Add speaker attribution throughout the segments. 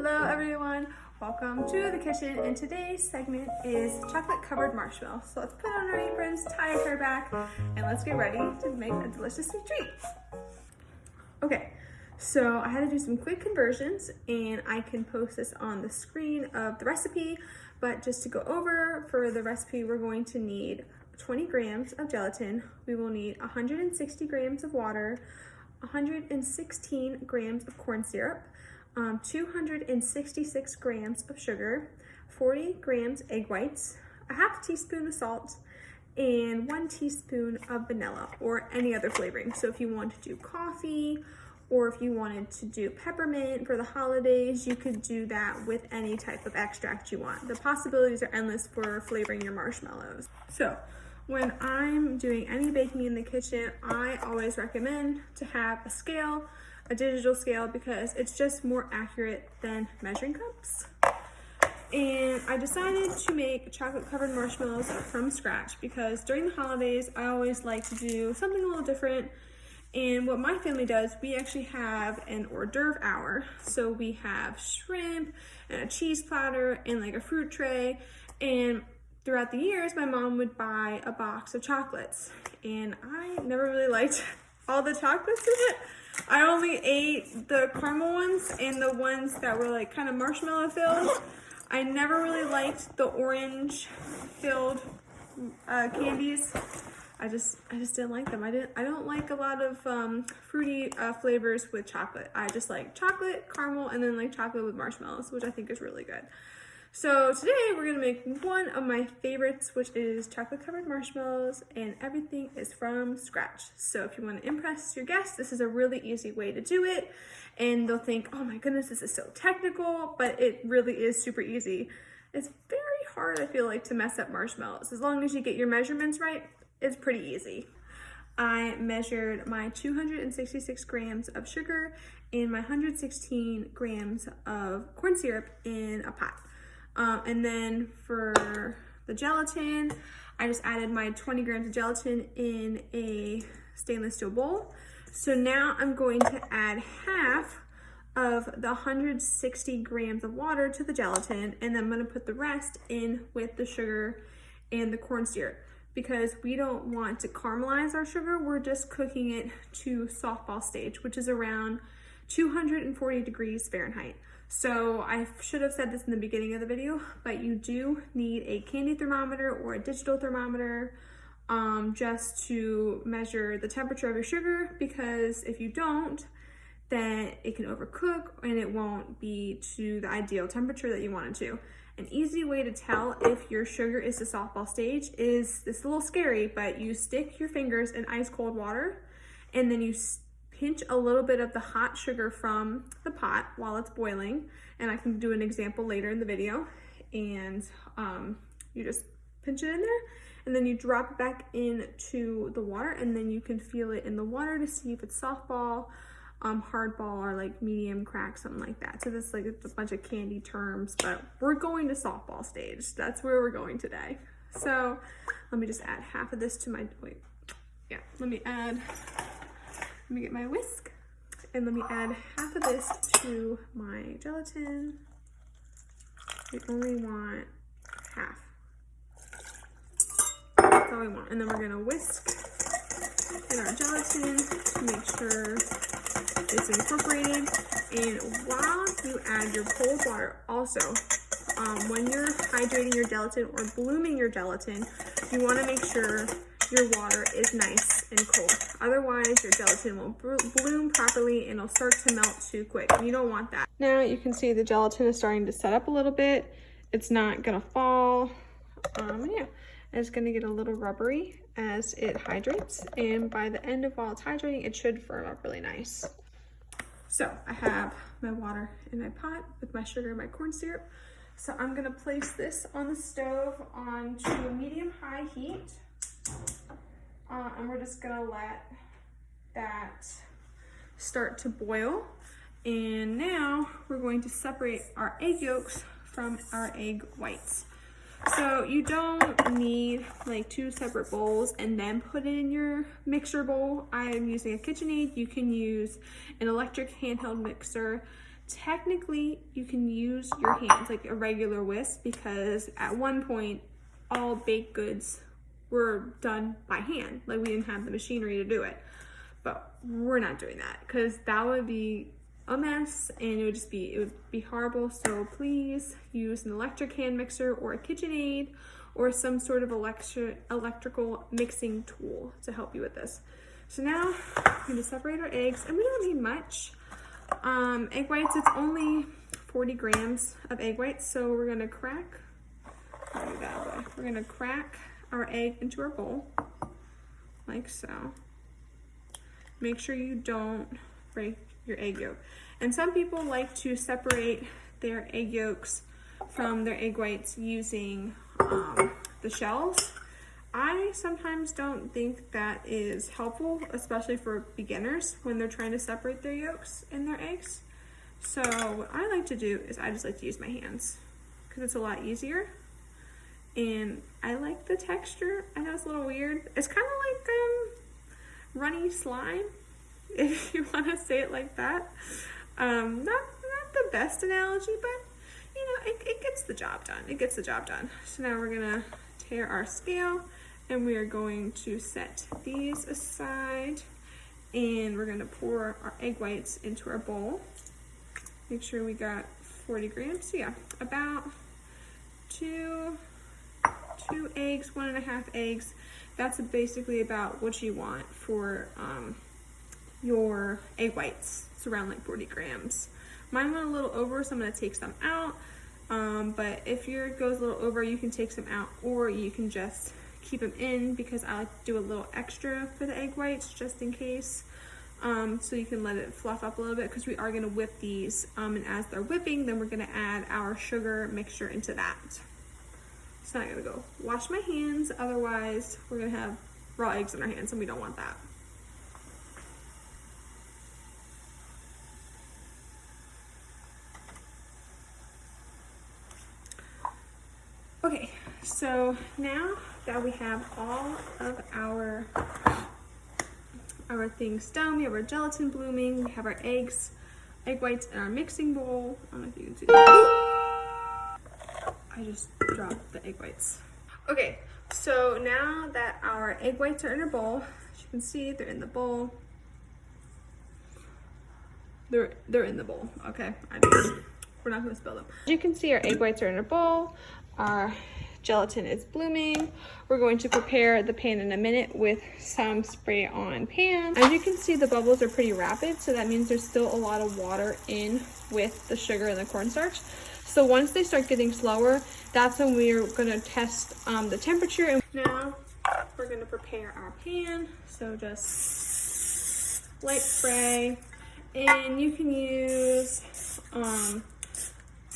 Speaker 1: Hello everyone, welcome to the kitchen, and today's segment is chocolate covered marshmallows. So let's put on our aprons, tie our hair back, and let's get ready to make a delicious sweet treat. Okay, so I had to do some quick conversions and I can post this on the screen of the recipe, but just to go over for the recipe, we're going to need 20 grams of gelatin. We will need 160 grams of water, 116 grams of corn syrup, 266 grams of sugar, 40 grams egg whites, a half teaspoon of salt, and 1 teaspoon of vanilla or any other flavoring. So if you want to do coffee or if you wanted to do peppermint for the holidays, you could do that with any type of extract you want. The possibilities are endless for flavoring your marshmallows. So when I'm doing any baking in the kitchen, I always recommend to have a scale, a digital scale, because it's just more accurate than measuring cups. And I decided to make chocolate covered marshmallows from scratch because during the holidays, I always like to do something a little different. And what my family does, we actually have an hors d'oeuvre hour. So we have shrimp and a cheese platter and like a fruit tray. And throughout the years, my mom would buy a box of chocolates, and I never really liked all the chocolates in it. I only ate the caramel ones and the ones that were like kind of marshmallow filled. I never really liked the orange filled candies. I just didn't like them. I don't like a lot of fruity flavors with chocolate. I just like chocolate, caramel, and then like chocolate with marshmallows, which I think is really good. So today we're gonna make one of my favorites, which is chocolate covered marshmallows, and everything is from scratch. So if you want to impress your guests, this is a really easy way to do it, and they'll think, oh my goodness, this is so technical, but it really is super easy. It's very hard, I feel like, to mess up marshmallows. As long as you get your measurements right, it's pretty easy. I measured my 266 grams of sugar and my 116 grams of corn syrup in a pot. And then for the gelatin, I just added my 20 grams of gelatin in a stainless steel bowl. So now I'm going to add half of the 160 grams of water to the gelatin, and then I'm going to put the rest in with the sugar and the corn syrup. Because we don't want to caramelize our sugar, we're just cooking it to softball stage, which is around 240 degrees Fahrenheit. So I should have said this in the beginning of the video, but you do need a candy thermometer or a digital thermometer just to measure the temperature of your sugar, because if you don't, then it can overcook and it won't be to the ideal temperature that you want it to. An easy way to tell if your sugar is the softball stage is, this is a little scary, but you stick your fingers in ice cold water and then you pinch a little bit of the hot sugar from the pot while it's boiling, and I can do an example later in the video, and you just pinch it in there and then you drop it back into the water, and then you can feel it in the water to see if it's softball, hardball, or like medium crack, something like that. So this is like a bunch of candy terms, but we're going to softball stage. That's where we're going today. So let me just add half of this to my, let me get my whisk, and let me add half of this to my gelatin. We only want half. That's all we want. And then we're gonna whisk in our gelatin to make sure it's incorporated. And while you add your cold water, also, when you're hydrating your gelatin or blooming your gelatin, you wanna make sure your water is nice and cold. Otherwise, your gelatin won't bloom properly and it'll start to melt too quick. You don't want that. Now you can see the gelatin is starting to set up a little bit. It's not gonna fall. It's gonna get a little rubbery as it hydrates. And by the end of while it's hydrating, it should firm up really nice. So I have my water in my pot with my sugar and my corn syrup. So I'm gonna place this on the stove onto a medium-high heat. And we're just gonna let that start to boil. And now we're going to separate our egg yolks from our egg whites. So you don't need like 2 separate bowls and then put it in your mixer bowl. I am using a KitchenAid. You can use an electric handheld mixer. technically you can use your hands like a regular whisk, because at one point all baked goods were done by hand. Like we didn't have the machinery to do it. But we're not doing that because that would be a mess and it would be horrible. So please use an electric hand mixer or a KitchenAid or some sort of electrical mixing tool to help you with this. So now we're going to separate our eggs, and we don't need much. Egg whites, it's only 40 grams of egg whites. So we're going to crack our egg into our bowl like so. Make sure you don't break your egg yolk. And some people like to separate their egg yolks from their egg whites using the shells. I sometimes don't think that is helpful, especially for beginners when they're trying to separate their yolks and their eggs. So what I like to do is I just like to use my hands because it's a lot easier. And I like the texture. I know it's a little weird. It's kind of like runny slime, if you want to say it like that. Not the best analogy, but you know, it gets the job done. It gets the job done. So now we're gonna tear our scale, and we are going to set these aside, and we're gonna pour our egg whites into our bowl. Make sure we got 40 grams. So yeah, about two eggs, 1.5 eggs. That's basically about what you want for your egg whites. It's around like 40 grams. Mine went a little over, so I'm gonna take some out. But if yours goes a little over, you can take some out, or you can just keep them in, because I like to do a little extra for the egg whites just in case. So you can let it fluff up a little bit, because we are gonna whip these. And as they're whipping, then we're gonna add our sugar mixture into that. So now I gotta go wash my hands, otherwise we're gonna have raw eggs in our hands and we don't want that. Okay, so now that we have all of our things done, we have our gelatin blooming, we have our egg whites in our mixing bowl. I don't know if you can see that. I just dropped the egg whites. Okay, so now that our egg whites are in our bowl, as you can see, they're in the bowl. They're in the bowl, okay? We're not gonna spill them. As you can see, our egg whites are in our bowl. Our gelatin is blooming. We're going to prepare the pan in a minute with some spray on pan. As you can see, the bubbles are pretty rapid, so that means there's still a lot of water in with the sugar and the cornstarch. So once they start getting slower, that's when we're gonna test the temperature. And now we're gonna prepare our pan. So just light spray, and you can use a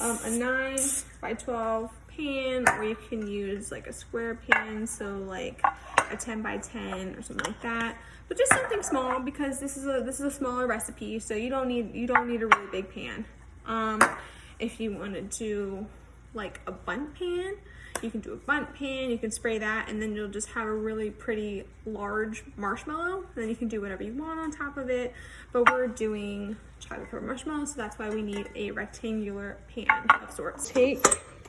Speaker 1: 9 by 12 pan, or you can use like a square pan, so like a 10 by 10 or something like that. But just something small, because this is a smaller recipe, so you don't need a really big pan. If you want to do like a bundt pan, you can do a bundt pan, you can spray that, and then you'll just have a really pretty large marshmallow, and then you can do whatever you want on top of it. But we're doing chocolate covered marshmallows, so that's why we need a rectangular pan of sorts. Take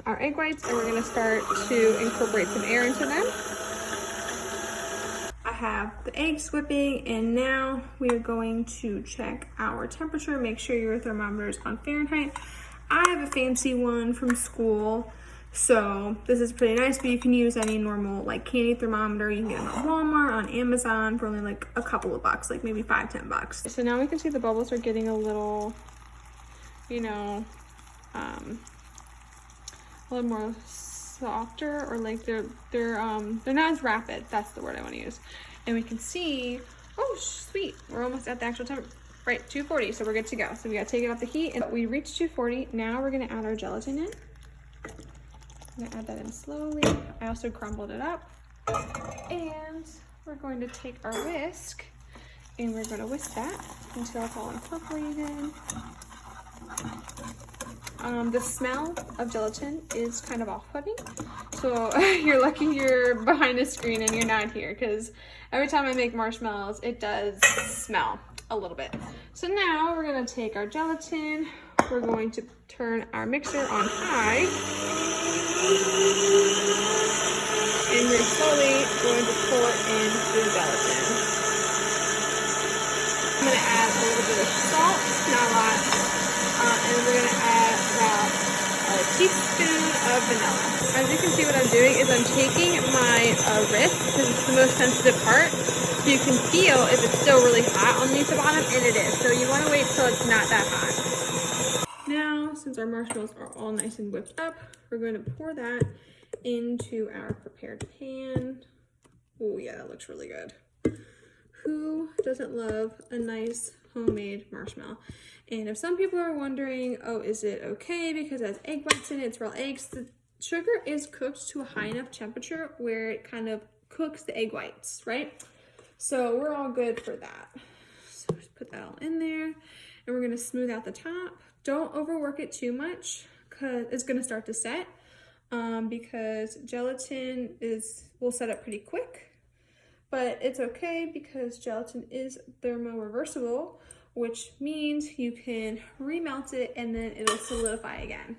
Speaker 1: our egg whites, and we're gonna start to incorporate some air into them. I have the eggs whipping, and now we are going to check our temperature. Make sure your thermometer is on Fahrenheit. I have a fancy one from school, so this is pretty nice, but you can use any normal like candy thermometer. You can get them at Walmart, on Amazon for only like a couple of bucks, like maybe $5-10 bucks. So now we can see the bubbles are getting a little, you know, a little more softer, or like they're not as rapid. That's the word I want to use. And we can see, oh sweet, we're almost at the actual temperature. Right, 240, so we're good to go. So we gotta take it off the heat, and we reached 240. Now we're gonna add our gelatin in. I'm gonna add that in slowly. I also crumbled it up. And we're going to take our whisk, and we're gonna whisk that until it's all incorporated. The smell of gelatin is kind of off-putting. So you're lucky you're behind a screen and you're not here, because every time I make marshmallows, it does smell a little bit. So now we're gonna take our gelatin, we're going to turn our mixer on high. And we're slowly going to pour in the gelatin. I'm going to add a little bit of salt, not a lot, and we're going to add about a teaspoon of vanilla. As you can see, what I'm doing is I'm taking my wrist, because it's the most sensitive part, so you can feel if it's still really hot underneath the bottom, and it is. So you want to wait till it's not that hot. Now, since our marshmallows are all nice and whipped up, we're going to pour that into our prepared pan. Oh yeah, that looks really good. Who doesn't love a nice homemade marshmallow? And if some people are wondering, oh, is it okay because it has egg whites in it, it's raw eggs, the sugar is cooked to a high enough temperature where it kind of cooks the egg whites, right? So we're all good for that. So just put that all in there, and we're gonna smooth out the top. Don't overwork it too much because it's gonna start to set. Because gelatin will set up pretty quick, but it's okay because gelatin is thermoreversible, which means you can remelt it and then it'll solidify again.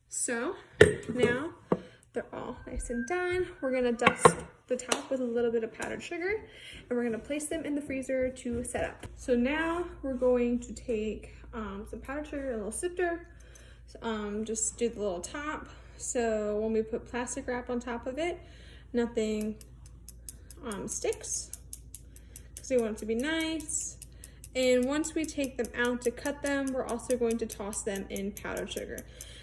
Speaker 1: So now they're all nice and done. We're gonna dust the top with a little bit of powdered sugar, and we're gonna place them in the freezer to set up. So now we're going to take some powdered sugar, a little sifter, just do the little top. So when we put plastic wrap on top of it, nothing sticks, because we want it to be nice. And once we take them out to cut them, we're also going to toss them in powdered sugar.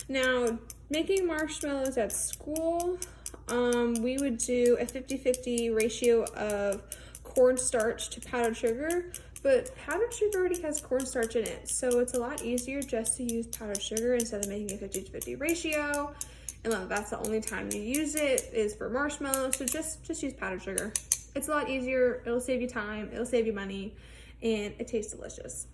Speaker 1: Now, making marshmallows at school, we would do a 50-50 ratio of cornstarch to powdered sugar, but powdered sugar already has cornstarch in it, so it's a lot easier just to use powdered sugar instead of making a 50-50 ratio. And that's the only time you use it is for marshmallows, so just use powdered sugar. It's a lot easier, it'll save you time, it'll save you money, and it tastes delicious.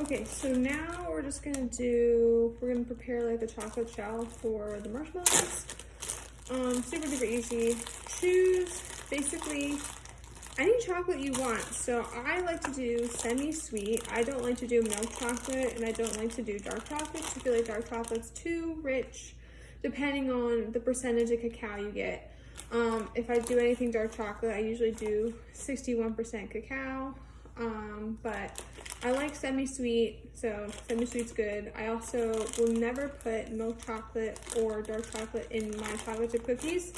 Speaker 1: Okay, so now we're gonna prepare like the chocolate shell for the marshmallows. Super duper easy. Choose basically any chocolate you want. So I like to do semi-sweet. I don't like to do milk chocolate, and I don't like to do dark chocolate. I feel like dark chocolate's too rich, depending on the percentage of cacao you get. If I do anything dark chocolate, I usually do 61% cacao, but I like semi-sweet, so semi-sweet's good. I also will never put milk chocolate or dark chocolate in my chocolate chip cookies,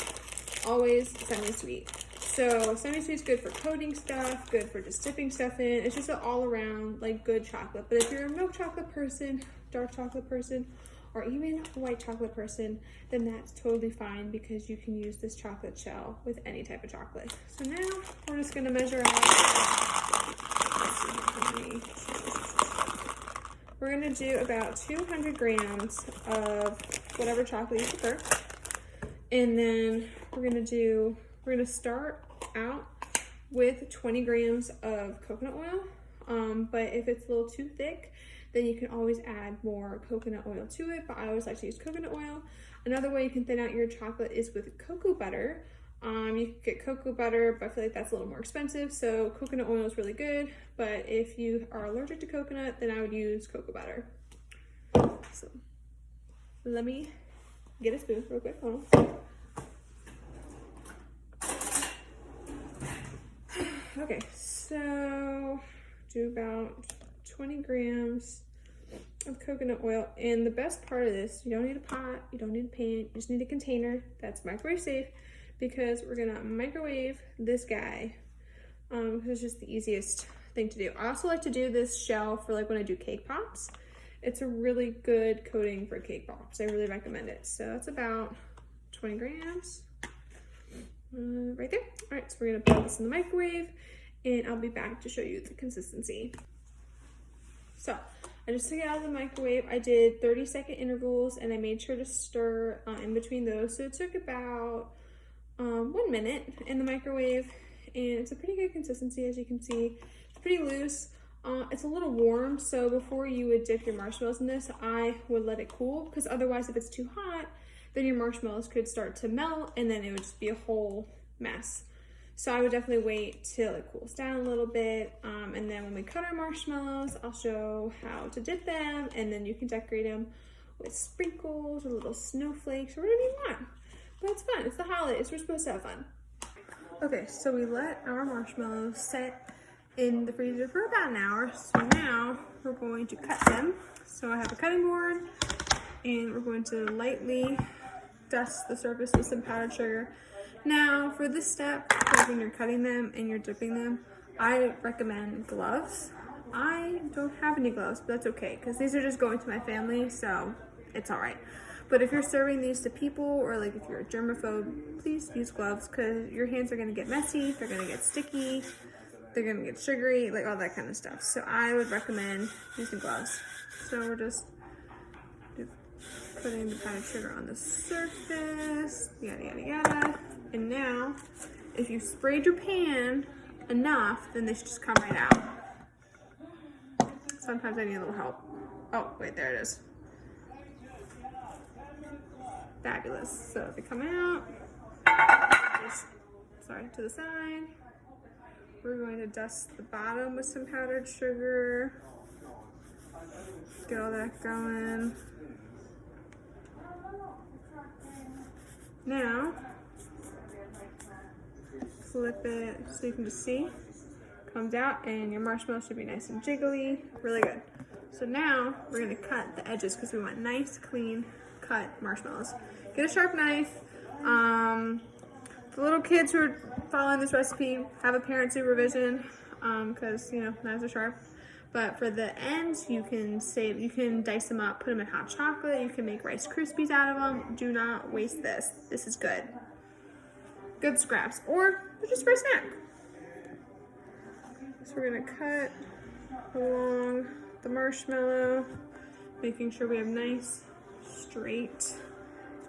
Speaker 1: always semi-sweet. So semi-sweet's good for coating stuff, good for just dipping stuff in. It's just an all-around like good chocolate. But if you're a milk chocolate person, dark chocolate person, or even a white chocolate person, then that's totally fine because you can use this chocolate shell with any type of chocolate. So now we're just gonna measure out. We're gonna do about 200 grams of whatever chocolate you prefer. And then we're gonna start out with 20 grams of coconut oil. But if it's a little too thick, then you can always add more coconut oil to it, but I always like to use coconut oil. Another way you can thin out your chocolate is with cocoa butter. You can get cocoa butter, but I feel like that's a little more expensive, so coconut oil is really good. But if you are allergic to coconut, then I would use cocoa butter. So let me get a spoon real quick. Hold on. Okay, so do about 20 grams of coconut oil. And the best part of this, you don't need a pot, you don't need a pan, you just need a container that's microwave safe, because we're gonna microwave this guy, because it's just the easiest thing to do. I also like to do this shell for like when I do cake pops. It's a really good coating for cake pops. I really recommend it. So that's about 20 grams right there. All right, so we're gonna put this in the microwave, and I'll be back to show you the consistency. So I just took it out of the microwave. I did 30-second intervals, and I made sure to stir in between those. So it took about 1 minute in the microwave, and it's a pretty good consistency. As you can see, it's pretty loose. It's a little warm, so before you would dip your marshmallows in this, I would let it cool, because otherwise if it's too hot, then your marshmallows could start to melt, and then it would just be a whole mess. So I would definitely wait till it cools down a little bit. And then when we cut our marshmallows, I'll show how to dip them, and then you can decorate them with sprinkles or little snowflakes or whatever you want. But it's fun, it's the holidays, we're supposed to have fun. Okay, so we let our marshmallows set in the freezer for about an hour. So now we're going to cut them. So I have a cutting board, and we're going to lightly dust the surface with some powdered sugar. Now for this step, like when you're cutting them and you're dipping them, I recommend gloves. I don't have any gloves, but that's okay, because these are just going to my family, so it's all right. But if you're serving these to people, or like if you're a germaphobe, please use gloves, because your hands are gonna get messy, they're gonna get sticky, they're gonna get sugary, like all that kind of stuff. So I would recommend using gloves. So we're just putting the powdered sugar on the surface, yada, yada, yada. And now, if you sprayed your pan enough, then they should just come right out. Sometimes I need a little help. Oh, wait, there it is. Fabulous. So they come out, just, to the side. We're going to dust the bottom with some powdered sugar. Get all that going. Now, flip it so you can just see. Comes out, and your marshmallow should be nice and jiggly. Really good. So now we're gonna cut the edges, because we want nice, clean cut marshmallows. Get a sharp knife. The little kids who are following this recipe have a parent supervision, because knives are sharp. But for the ends, you can dice them up, put them in hot chocolate. You can make Rice Krispies out of them. Do not waste this. This is good. Good scraps, or just for a snack. So we're gonna cut along the marshmallow, making sure we have nice, straight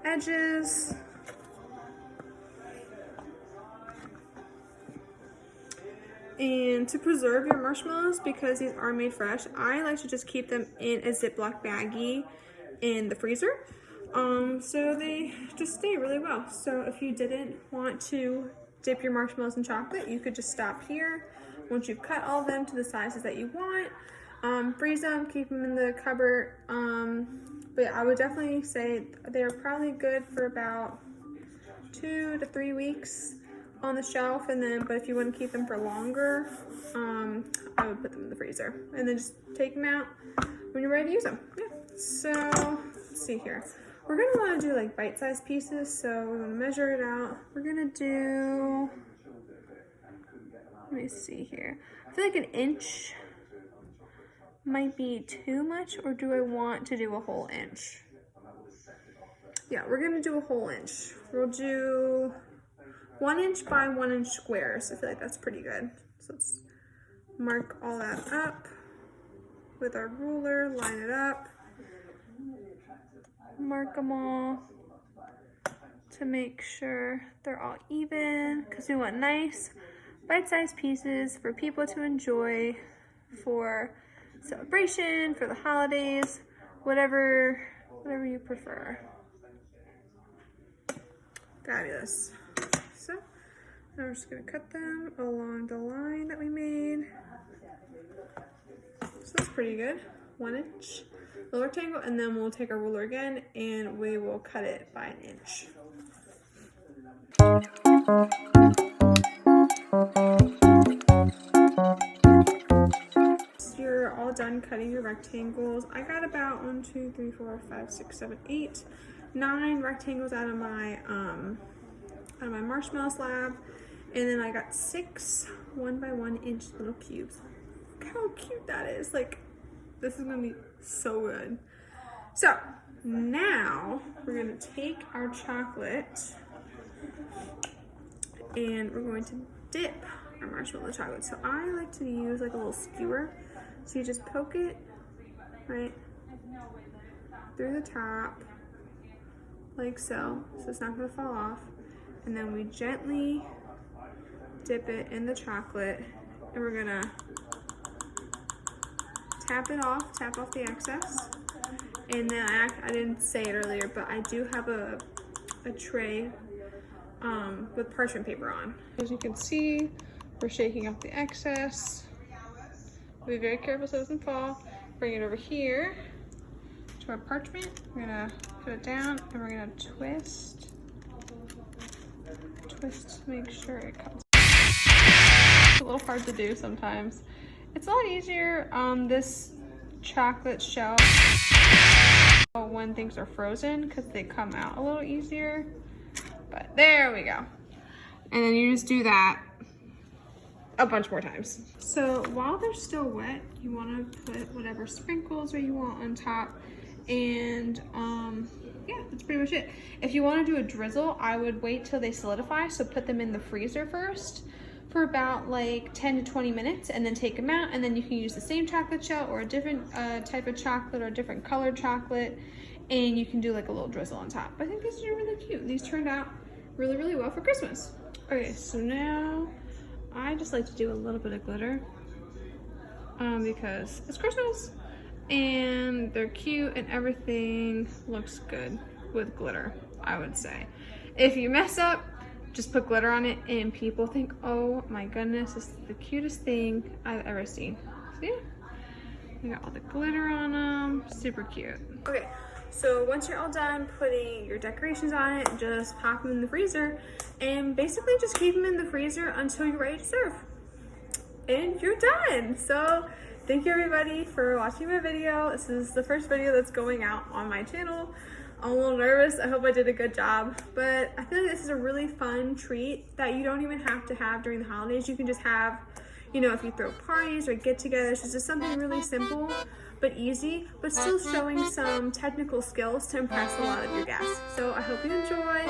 Speaker 1: edges. And to preserve your marshmallows, because these are made fresh, I like to just keep them in a Ziploc baggie in the freezer. So they just stay really well. So if you didn't want to dip your marshmallows in chocolate, you could just stop here. Once you've cut all of them to the sizes that you want, freeze them, keep them in the cupboard. But I would definitely say they're probably good for about 2 to 3 weeks on the shelf, and then, but if you want to keep them for longer, I would put them in the freezer, and then just take them out when you're ready to use them. Yeah. So let's see here. We're gonna want to do like bite-sized pieces, so we're gonna measure it out. We're gonna do, let me see here. I feel like an inch might be too much, or do I want to do a whole inch? Yeah, we're gonna do a whole inch. We'll do 1 inch by 1 inch squares. I feel like that's pretty good. So let's mark all that up with our ruler, line it up, mark them all to make sure they're all even, because we want nice bite-sized pieces for people to enjoy for celebration, for the holidays, whatever you prefer. Fabulous. So now we're just gonna cut them along the line that we made. So that's pretty good. 1 inch little rectangle, and then we'll take our ruler again and we will cut it by 1 inch. So you're all done cutting your rectangles. I got about 1, 2, 3, 4, 5, 6, 7, 8, 9 rectangles out of my marshmallow slab, and then I got 6 1 by 1 inch little cubes. Look how cute that is. Like, this is gonna be so good. So now we're gonna take our chocolate and we're going to dip our marshmallow chocolate. So I like to use like a little skewer. So you just poke it right through the top like so it's not gonna fall off. And then we gently dip it in the chocolate, and we're gonna tap off the excess. And then I didn't say it earlier, but I do have a tray with parchment paper on. As you can see, we're shaking up the excess. Be very careful so it doesn't fall. Bring it over here to our parchment. We're gonna put it down and we're gonna twist to make sure it comes. It's a little hard to do sometimes. It's a lot easier on this chocolate shell when things are frozen because they come out a little easier. But there we go. And then you just do that a bunch more times. So while they're still wet, you want to put whatever sprinkles or you want on top. And yeah, that's pretty much it. If you want to do a drizzle, I would wait till they solidify. So put them in the freezer first for about like 10 to 20 minutes and then take them out. And then you can use the same chocolate shell or a different type of chocolate or a different colored chocolate. And you can do like a little drizzle on top. I think these are really cute. These turned out really, really well for Christmas. Okay, so now I just like to do a little bit of glitter because it's Christmas and they're cute and everything looks good with glitter, I would say. If you mess up, just put glitter on it and people think, oh my goodness, this is the cutest thing I've ever seen. See? We got all the glitter on them, super cute. Okay, so once you're all done putting your decorations on it, just pop them in the freezer and basically just keep them in the freezer until you're ready to serve. And you're done. So thank you everybody for watching my video. This is the first video that's going out on my channel. I'm a little nervous. I hope I did a good job, but I feel like this is a really fun treat that you don't even have to have during the holidays. You can just have, you know, if you throw parties or get-togethers. It's just something really simple but easy, but still showing some technical skills to impress a lot of your guests. So I hope you enjoy,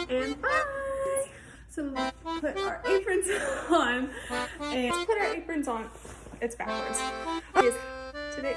Speaker 1: and bye! So let's put our aprons on, and let's put our aprons on. It's backwards. Today.